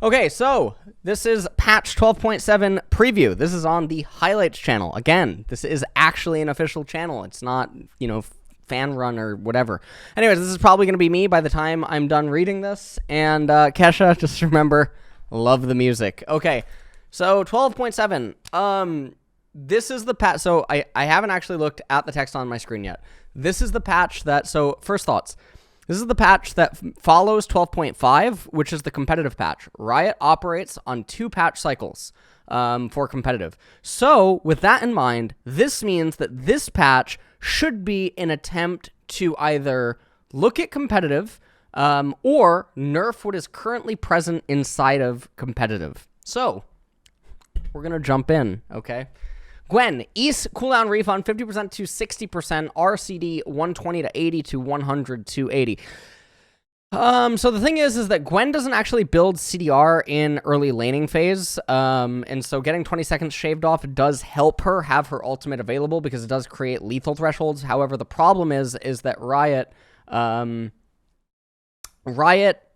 Okay, so this is patch 12.7 preview. This is on the highlights channel. Again, this is actually an official channel. It's not, fan run or whatever. Anyways, this is probably going to be me by the time I'm done reading this. And Kesha, just remember, love the music. Okay, so 12.7. This is the patch. So I haven't actually looked at the text on my screen yet. This is the patch that, so first thoughts. This is the patch that follows 12.5, which is the competitive patch. Riot operates on 2 patch cycles for competitive. So, with that in mind, this means that this patch should be an attempt to either look at competitive or nerf what is currently present inside of competitive. So, we're going to jump in, okay? Gwen, East cooldown refund 50% to 60%, RCD 120 to 80 to 100 to 80. So the thing is that Gwen doesn't actually build CDR in early laning phase, and so getting 20 seconds shaved off does help her have her ultimate available because it does create lethal thresholds. However, the problem is that Riot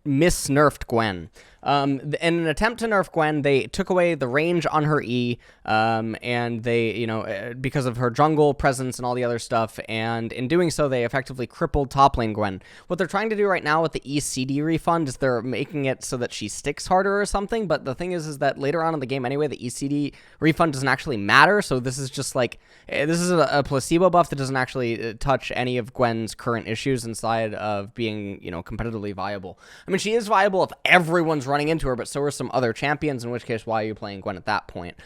misnerfed Gwen. In an attempt to nerf Gwen, they took away the range on her E, and they, because of her jungle presence and all the other stuff, and in doing so, they effectively crippled top lane Gwen. What they're trying to do right now with the ECD refund is they're making it so that she sticks harder or something, but the thing is that later on in the game anyway, the ECD refund doesn't actually matter, so this is just like, this is a placebo buff that doesn't actually touch any of Gwen's current issues inside of being, competitively viable. I mean, she is viable if everyone's running into her, but so are some other champions, in which case, why are you playing Gwen at that point?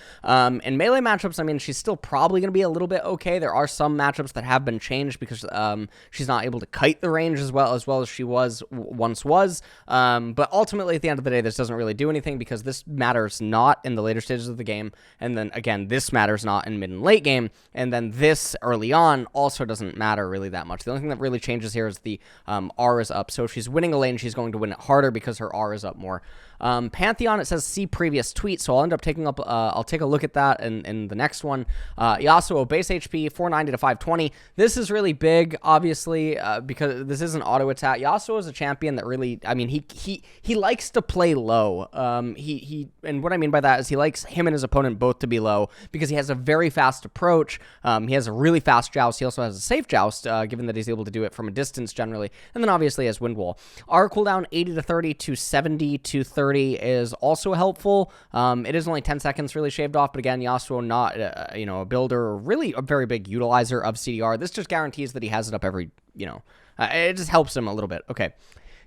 In melee matchups, I mean, she's still probably going to be a little bit okay. There are some matchups that have been changed because she's not able to kite the range as well as she once was. But ultimately, at the end of the day, this doesn't really do anything because this matters not in the later stages of the game. And then, again, this matters not in mid and late game. And then this early on also doesn't matter really that much. The only thing that really changes here is the R is up. So if she's winning a lane, she's going to win it harder because her R is up more. Pantheon, it says see previous tweet, so I'll end up taking up, I'll take a look at that in the next one. Yasuo, base HP, 490 to 520. This is really big, obviously, because this is an auto attack. Yasuo is a champion that really, I mean, he likes to play low. And what I mean by that is he likes him and his opponent both to be low because he has a very fast approach. He has a really fast joust. He also has a safe joust, given that he's able to do it from a distance generally. And then obviously has wind wall. R cooldown 80 to 30 to 70 to 30 is also helpful. It is only 10 seconds really shaved off, but again, Yasuo not, a builder, or really a very big utilizer of CDR. This just guarantees that he has it up every, it just helps him a little bit. Okay.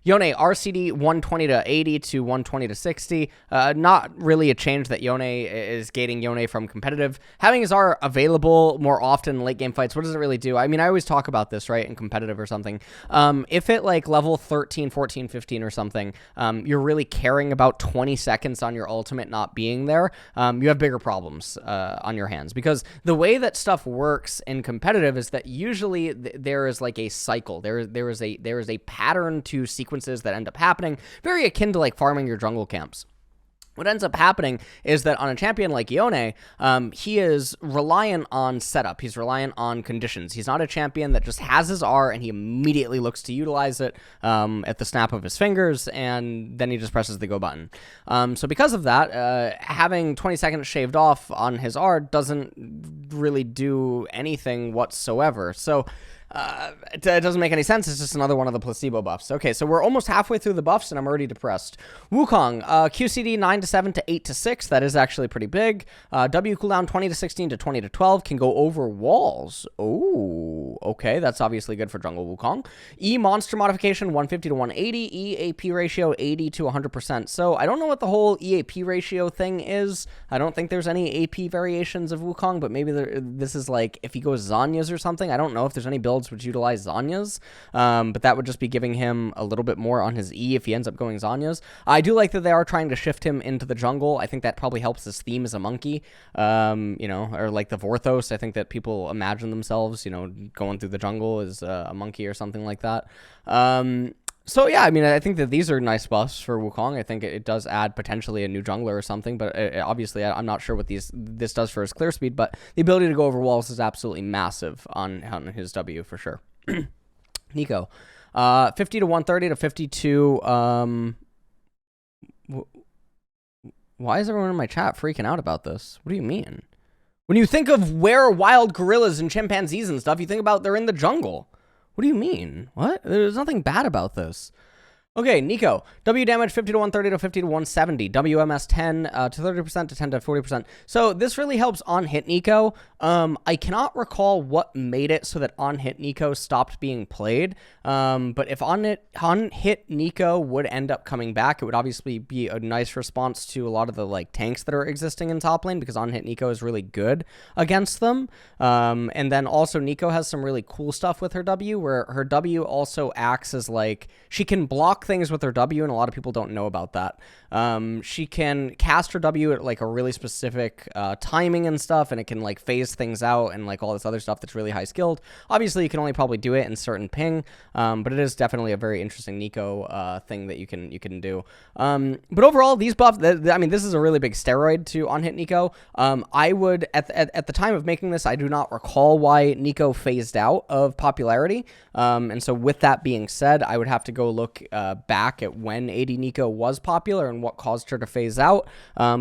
Yone, RCD 120 to 80 to 120 to 60. Not really a change that Yone is gating Yone from competitive. Having his R available more often in late game fights, what does it really do? I mean, I always talk about this, right, in competitive or something. If at like level 13, 14, 15 or something, you're really caring about 20 seconds on your ultimate not being there, you have bigger problems on your hands. Because the way that stuff works in competitive is that usually there is like a cycle. There is a pattern to sequences that end up happening, very akin to like farming your jungle camps. What ends up happening is that on a champion like Yone, he is reliant on setup. He's reliant on conditions. He's not a champion that just has his R and he immediately looks to utilize it at the snap of his fingers, and then he just presses the go button. So because of that, having 20 seconds shaved off on his R doesn't really do anything whatsoever. So it doesn't make any sense. It's just another one of the placebo buffs. Okay, so we're almost halfway through the buffs, and I'm already depressed. Wukong, QCD 9 to 7 to 8 to 6. That is actually pretty big. W cooldown 20 to 16 to 20 to 12. Can go over walls. Oh, okay. That's obviously good for jungle Wukong. E monster modification 150 to 180. E AP ratio 80 to 100%. So I don't know what the whole EAP ratio thing is. I don't think there's any AP variations of Wukong, but maybe this is like if he goes Zanya's or something. I don't know if there's any build would utilize Zanya's, but that would just be giving him a little bit more on his E if he ends up going Zanya's. I do like that they are trying to shift him into the jungle. I think that probably helps his theme as a monkey, or like the Vorthos. I think that people imagine themselves, going through the jungle as a monkey or something like that. So yeah, I mean, I think that these are nice buffs for Wukong. I think it does add potentially a new jungler or something, but obviously I'm not sure what this does for his clear speed, but the ability to go over walls is absolutely massive on his W for sure. Neeko, 50 to 130 to 52. Why is everyone in my chat freaking out about this? What do you mean? When you think of where wild gorillas and chimpanzees and stuff, you think about they're in the jungle. What do you mean? What? There's nothing bad about this. Okay, Neeko. W damage 50 to 130 to 50 to 170. WMS 10 to 30% to 10 to 40%. So this really helps on hit Neeko. I cannot recall what made it so that on hit Neeko stopped being played. But if on hit Neeko would end up coming back, it would obviously be a nice response to a lot of the like tanks that are existing in top lane, because on hit Neeko is really good against them. And then also Neeko has some really cool stuff with her W, where her W also acts as like, she can block things with her W, and a lot of people don't know about that. She can cast her W at like a really specific timing and stuff, and it can like phase things out and like all this other stuff that's really high skilled. Obviously, you can only probably do it in certain ping, but it is definitely a very interesting Neeko thing that you can do. But overall, these buffs, I mean, this is a really big steroid to on hit Neeko. I would at the time of making this, I do not recall why Neeko phased out of popularity. And so with that being said, I would have to go look back at when AD Neeko was popular and what caused her to phase out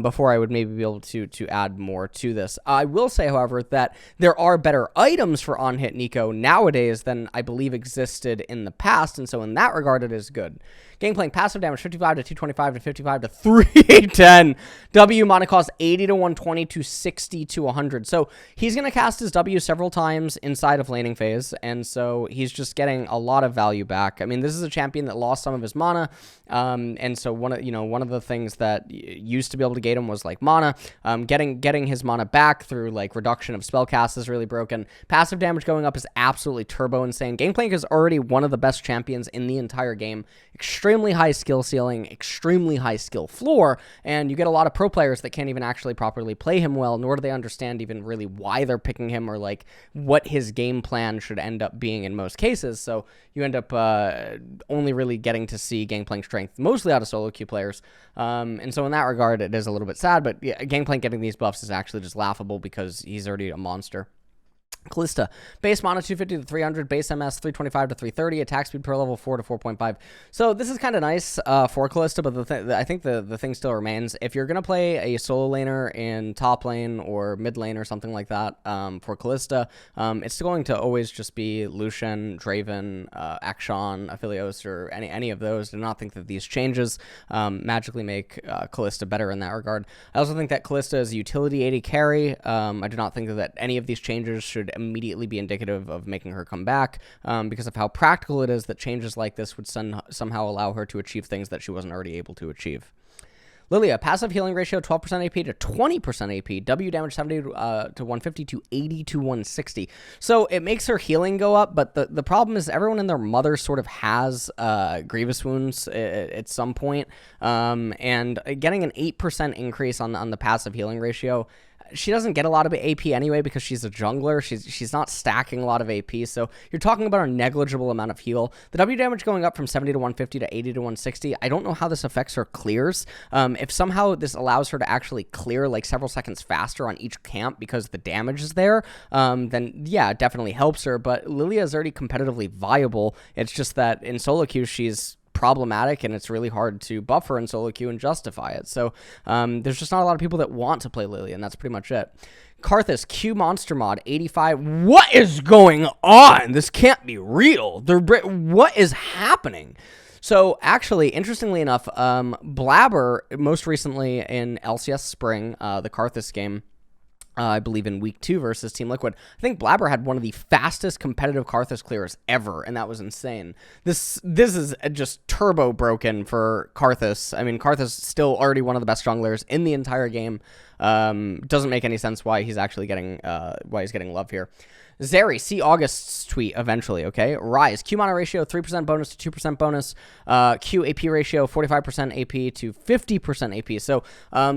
before I would maybe be able to add more to this. I will say, however, that there are better items for on-hit Neeko nowadays than I believe existed in the past, and so in that regard, it is good. Gangplank passive damage 55 to 225 to 55 to 310. W mana cost 80 to 120 to 60 to 100. So he's going to cast his W several times inside of laning phase, and so he's just getting a lot of value back. I mean, this is a champion that lost some of his mana, and so one of the things that used to be able to gate him was like mana. Getting his mana back through like reduction of spell cast is really broken. Passive damage going up is absolutely turbo insane. Gangplank is already one of the best champions in the entire game. Extremely high skill ceiling, extremely high skill floor, and you get a lot of pro players that can't even actually properly play him well, nor do they understand even really why they're picking him or like what his game plan should end up being in most cases. So you end up only really getting to see Gangplank strength mostly out of solo queue players. And so in that regard, it is a little bit sad, but yeah, Gangplank getting these buffs is actually just laughable because he's already a monster. Kalista, base mana 250 to 300, base MS 325 to 330, attack speed per level 4 to 4.5. So this is kind of nice for Kalista, but I think the thing still remains. If you're going to play a solo laner in top lane or mid lane or something like that for Kalista, it's going to always just be Lucian, Draven, Akshan, Aphelios, or any of those. I do not think that these changes magically make Kalista better in that regard. I also think that Kalista is a utility 80 carry. I do not think that any of these changes should immediately be indicative of making her come back because of how practical it is that changes like this would somehow allow her to achieve things that she wasn't already able to achieve. Lilia, passive healing ratio 12% AP to 20% AP, W damage 70 to 150 to 80 to 160. So it makes her healing go up, but the problem is everyone and their mother sort of has grievous wounds at some point, and getting an 8% increase on the passive healing ratio. She doesn't get a lot of AP anyway because she's a jungler. She's not stacking a lot of AP, so you're talking about a negligible amount of heal. The W damage going up from 70 to 150 to 80 to 160, I don't know how this affects her clears. If somehow this allows her to actually clear like several seconds faster on each camp because the damage is there, then yeah, it definitely helps her, but Lilia is already competitively viable. It's just that in solo queue, she's problematic and it's really hard to buff her in solo queue and justify it. So there's just not a lot of people that want to play Lilia, and that's pretty much it. Karthus, Q monster mod, 85. What is going on? This can't be real. What is happening? So actually, interestingly enough, Blabber, most recently in LCS Spring, the Karthus game, I believe in week 2 versus Team Liquid, I think Blabber had one of the fastest competitive Karthus clears ever, and that was insane. This is just turbo broken for Karthus. I mean, Karthus is still already one of the best junglers in the entire game. Doesn't make any sense why he's actually getting love here. Zeri, see August's tweet eventually, okay? Ryze, Q mana ratio 3% bonus to 2% bonus. Q AP ratio 45% AP to 50% AP. So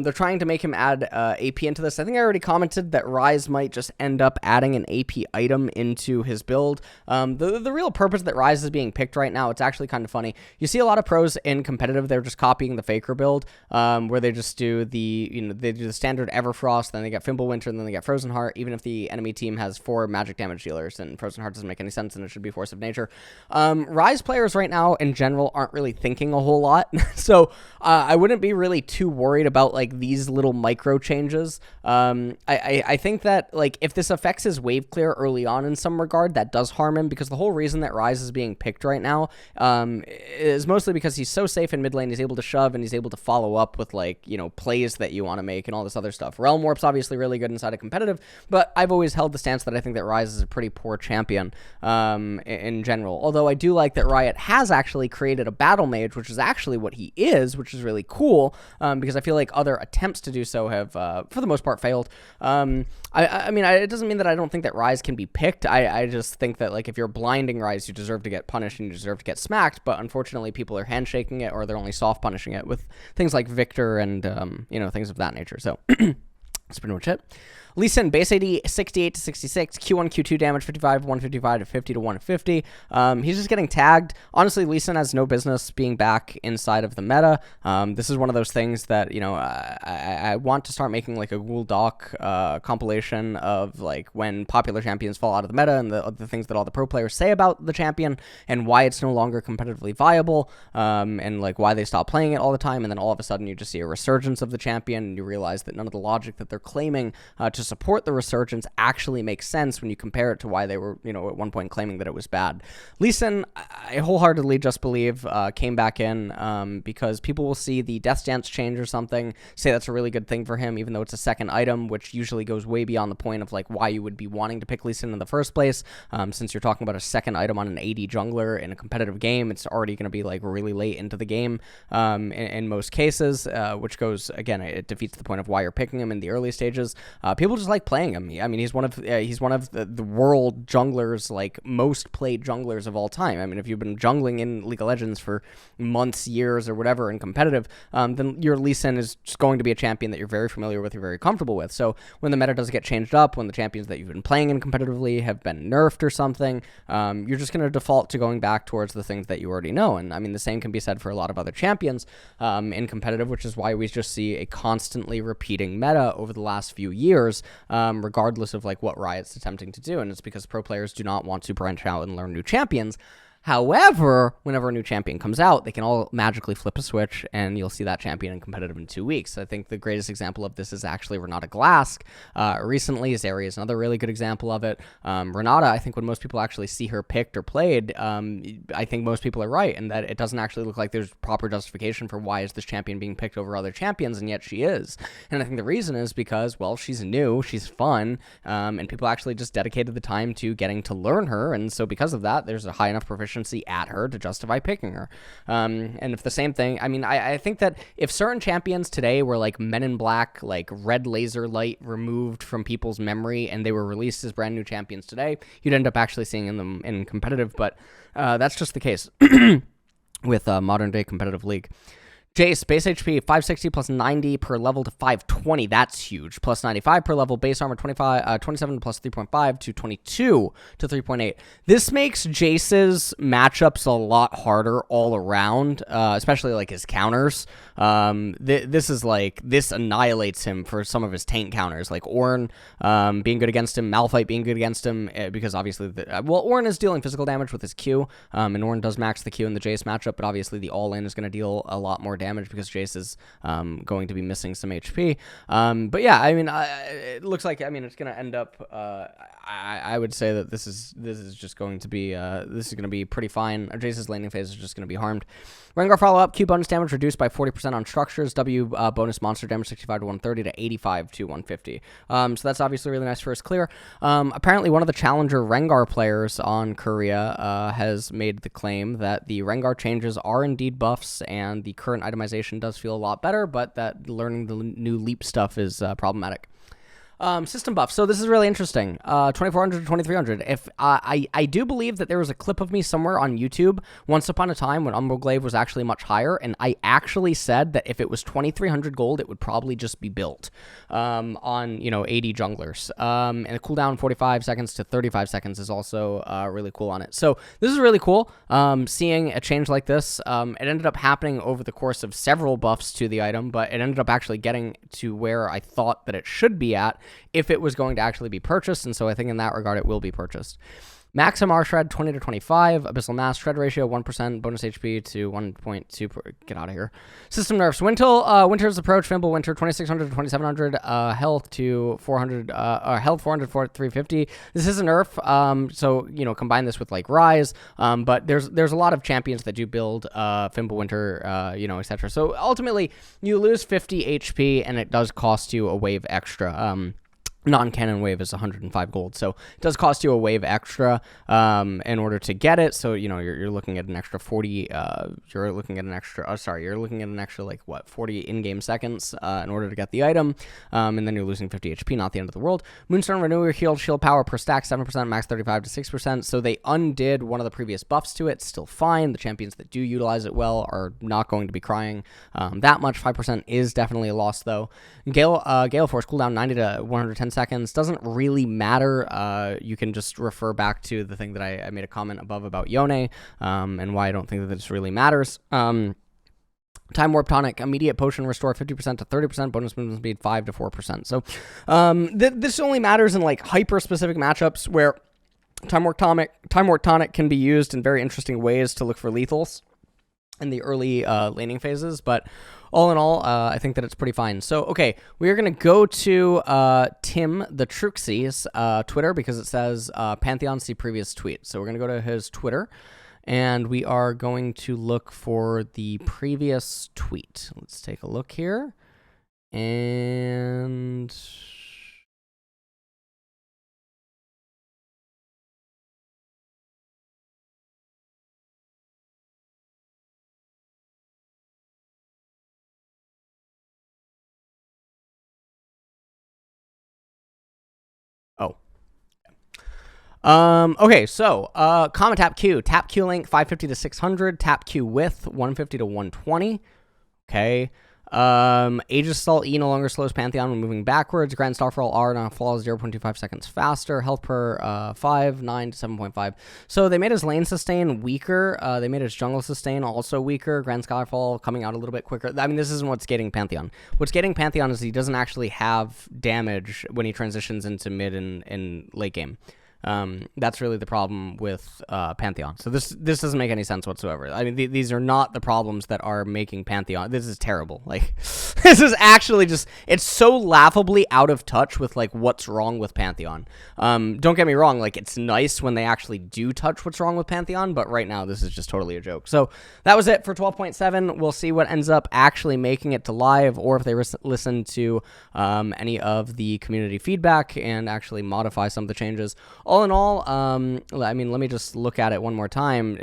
they're trying to make him add AP into this. I think I already commented that Ryze might just end up adding an AP item into his build. The real purpose that Ryze is being picked right now, it's actually kind of funny. You see a lot of pros in competitive, they're just copying the Faker build, where they just do they do the standard Everfrost, then they get Fimbulwinter, and then they get Frozen Heart, even if the enemy team has 4 magic magic damage dealers, and Frozen Heart doesn't make any sense, and it should be Force of Nature. Ryze players right now, in general, aren't really thinking a whole lot, so I wouldn't be really too worried about, like, these little micro changes. I think that, like, if this affects his wave clear early on in some regard, that does harm him, because the whole reason that Ryze is being picked right now is mostly because he's so safe in mid lane. He's able to shove, and he's able to follow up with, like, you know, plays that you want to make and all this other stuff. Realm Warp's obviously really good inside of competitive, but I've always held the stance that I think that Ryze is a pretty poor champion in general. Although I do like that Riot has actually created a battle mage, which is actually what he is, which is really cool, because I feel like other attempts to do so have, for the most part, failed. I mean, it doesn't mean that I don't think that Ryze can be picked. I just think that, like, if you're blinding Ryze, you deserve to get punished and you deserve to get smacked, but unfortunately people are handshaking it, or they're only soft punishing it with things like Victor and, you know, things of that nature. So that's pretty much it. Lee Sin, base AD 68 to 66, Q1, Q2 damage 55, 155 to 50 to 150. He's just getting tagged. Honestly, Lee Sin has no business being back inside of the meta. This is one of those things that, you know, I want to start making, like, a Google Doc compilation of, like, when popular champions fall out of the meta and the things that all the pro players say about the champion and why it's no longer competitively viable, and, like, why they stop playing it all the time, and then all of a sudden you just see a resurgence of the champion and you realize that none of the logic that they're claiming to support the resurgence actually makes sense when you compare it to why they were, you know, at one point claiming that it was bad. Lee Sin, I wholeheartedly just believe came back in because people will see the death stance change or something, say that's a really good thing for him, even though it's a second item, which usually goes way beyond the point of, like, why you would be wanting to pick Lee Sin in the first place. Since you're talking about a second item on an AD jungler in a competitive game, it's already going to be, like, really late into the game in most cases, which goes, again, it defeats the point of why you're picking him in the early stages. People just like playing him. I mean, he's one of the world junglers, like, most played junglers of all time. I mean, if you've been jungling in League of Legends for months, years, or whatever in competitive, then your Lee Sin is just going to be a champion that you're very familiar with, you're very comfortable with. So when the meta does get changed up, when the champions that you've been playing in competitively have been nerfed or something, you're just going to default to going back towards the things that you already know. And I mean, the same can be said for a lot of other champions in competitive, which is why we just see a constantly repeating meta over the last few years, regardless of, like, what Riot's attempting to do. And it's because pro players do not want to branch out and learn new champions. However, whenever a new champion comes out, they can all magically flip a switch, and you'll see that champion in competitive in 2 weeks. I think the greatest example of this is actually Renata Glask. Recently, Zeri is another really good example of it. Renata, I think when most people actually see her picked or played, I think most people are right, and that it doesn't actually look like there's proper justification for why is this champion being picked over other champions, and yet she is. And I think the reason is because, well, she's new, she's fun, and people actually just dedicated the time to getting to learn her, and so because of that, there's a high enough proficiency at her to justify picking her. And if the same thing, I mean, I think that if certain champions today were like Men in Black, like red laser light removed from people's memory, and they were released as brand new champions today, you'd end up actually seeing them in competitive, but that's just the case with modern day competitive League. Jayce, base HP 560 plus 90 per level to 520. That's huge. Plus 95 per level. Base armor 27 plus 3.5 to 22 to 3.8. This makes Jayce's matchups a lot harder all around, especially like his counters. This annihilates him for some of his tank counters, like Ornn being good against him, Malphite being good against him, because obviously, Ornn is dealing physical damage with his Q, and Ornn does max the Q in the Jayce matchup, but obviously the all-in is going to deal a lot more damage because Jayce is going to be missing some HP. But yeah, I mean, it looks like, I mean, it's going to end up, I would say that this is just going to be, this is going to be pretty fine. Jayce's laning phase is just going to be harmed. Rengar follow-up, Q bonus damage reduced by 40% on structures, W bonus monster damage 65 to 130 to 85 to 150. So that's obviously really nice first clear. Apparently one of the challenger Rengar players on Korea has made the claim that the Rengar changes are indeed buffs, and the current itemization does feel a lot better, but that learning the new leap stuff is problematic. System buff. So this is really interesting. 2400 to 2300. If I do believe that there was a clip of me somewhere on YouTube once upon a time when Umbroglaive was actually much higher, and I actually said that if it was 2300 gold, it would probably just be built on, AD junglers. And the cooldown 45 seconds to 35 seconds is also really cool on it. So this is really cool. Seeing a change like this. It ended up happening over the course of several buffs to the item, but it ended up actually getting to where I thought that it should be at. if it was going to actually be purchased, and so I think in that regard it will be purchased. Max MR Shred 20 to 25, Abyssal Mass Shred ratio 1%, bonus HP to 1.2. Get out of here. System nerfs. Winter's Approach, Fimble Winter 2600 to 2700, health to 400, health 400 for 350. This is a nerf, so you know, combine this with like Ryze, but there's a lot of champions that do build Fimble Winter, you know, etc. So ultimately, you lose 50 HP, and it does cost you a wave extra. Non-canon wave is 105 gold, so it does cost you a wave extra in order to get it. So you know you're looking at an extra 40. You're looking at an extra like what 40 in-game seconds in order to get the item, and then you're losing 50 HP. Not the end of the world. Moonstone Renewer healed shield power per stack 7%, max 35 to 6%. So they undid one of the previous buffs to it. Still fine. The champions that do utilize it well are not going to be crying that much. 5% is definitely a loss though. Gale Force cooldown 90 to 110 seconds. Doesn't really matter. You can just refer back to the thing that I made a comment above about Yone, and why I don't think that this really matters. Time Warp Tonic, immediate potion restore 50% to 30%, bonus movement speed 5 to 4%. So this only matters in like hyper-specific matchups where Time Warp Tonic can be used in very interesting ways to look for lethals in the early laning phases, but all in all, I think that it's pretty fine. So, okay, we are going to go to Tim the Truxie's Twitter because it says Pantheon see previous tweet. So we're going to go to his Twitter, and we are going to look for the previous tweet. Let's take a look here. And... oh. Okay, so, Common Tap Q length 550 to 600, Tap Q width 150 to 120. Okay. Aegis Assault E no longer slows Pantheon when moving backwards. Grand Starfall R now falls 0.25 seconds faster. Health per 5, 9 to 7.5. So they made his lane sustain weaker. They made his jungle sustain also weaker. Grand Skyfall coming out a little bit quicker. I mean, this isn't what's getting Pantheon. What's getting Pantheon is he doesn't actually have damage when he transitions into mid and late game. That's really the problem with Pantheon. So this doesn't make any sense whatsoever. I mean, these are not the problems that are making Pantheon. This is terrible. Like, this is actually just, it's so laughably out of touch with, like, what's wrong with Pantheon. Don't get me wrong, like, it's nice when they actually do touch what's wrong with Pantheon, but right now this is just totally a joke. So that was it for 12.7. We'll see what ends up actually making it to live, or if they listen to any of the community feedback and actually modify some of the changes. All in all, I mean, let me just look at it one more time.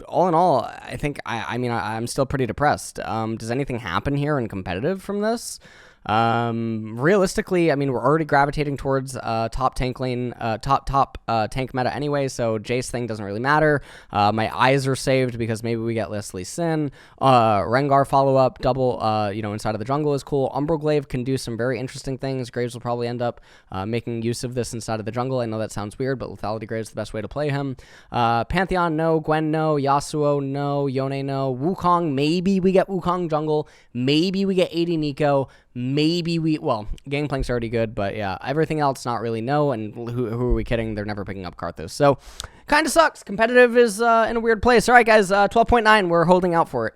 All in all, I think, I'm still pretty depressed. Does anything happen here in competitive from this? Realistically, I mean, we're already gravitating towards top tank lane, top tank meta anyway, so Jayce thing doesn't really matter. My eyes are saved because maybe we get Yasuo and Lee Sin. Rengar follow-up, double, inside of the jungle is cool. Umbral can do some very interesting things. Graves will probably end up making use of this inside of the jungle. I know that sounds weird, but Lethality Graves is the best way to play him. Pantheon, no. Gwen, no. Yasuo, no. Yone, no. Wukong, maybe we get Wukong jungle. Maybe we get AD Neeko. Maybe Gangplank's already good, but yeah, everything else not really no, and who are we kidding? They're never picking up Karthus. So, kind of sucks. Competitive is in a weird place. All right, guys, 12.9, we're holding out for it.